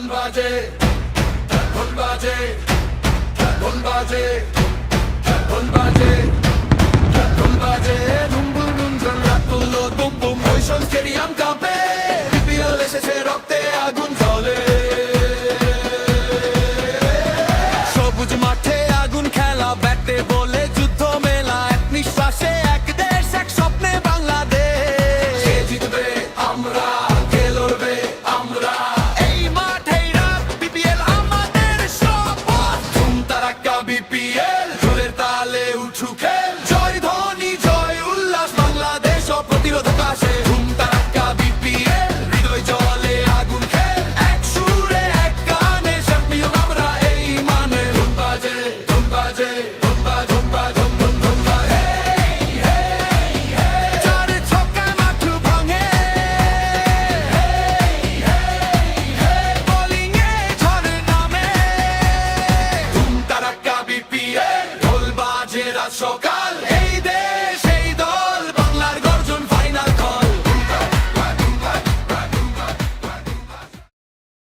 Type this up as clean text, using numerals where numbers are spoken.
ধন বাজে ধন বাজে ধন বাজে ধন বাজে ধন বাজে বুম বুম বুম ধন রাত তুললো বুম বুম মৈশন স্টেডিয়াম কাঁপে বিপিএল এসেছে রক্তে আগুন জ্বলে সবুজ মাঠে আগুন খেলা ব্যাটে বলে যুদ্ধ মেলা এক নিঃশ্বাসে এক দেশ এক স্বপ্নে বাংলাদেশ কে জিতবে আমরা কে লড়বে আমরা এই মাঠেই রাত বিপিএল আমাদের শপথ ধুম তারাক্কা বিপিএল ঢোলের তালে উঠু খেল জয় ধ্বনি জয় উল্লাস বাংলাদেশ অপ্রতিরোধক আসে ধুম তারাক্কা বিপিএল হৃদয় জলে আগুন খেল এক সুরে এক গানে চ্যাম্পিয়ন আমরা এই মানে ধুম বাজে ধুম বাজে ধুম বাজে ধুম বাজে ধুম ধুম ধুম বাজে চারে ছক্কায় মাঠ ভাঙে বোলিং এ ঝড় নামে ধুম তারাক্কা বিপিএল ঢোল বাজে রাত সকাল এই দেশ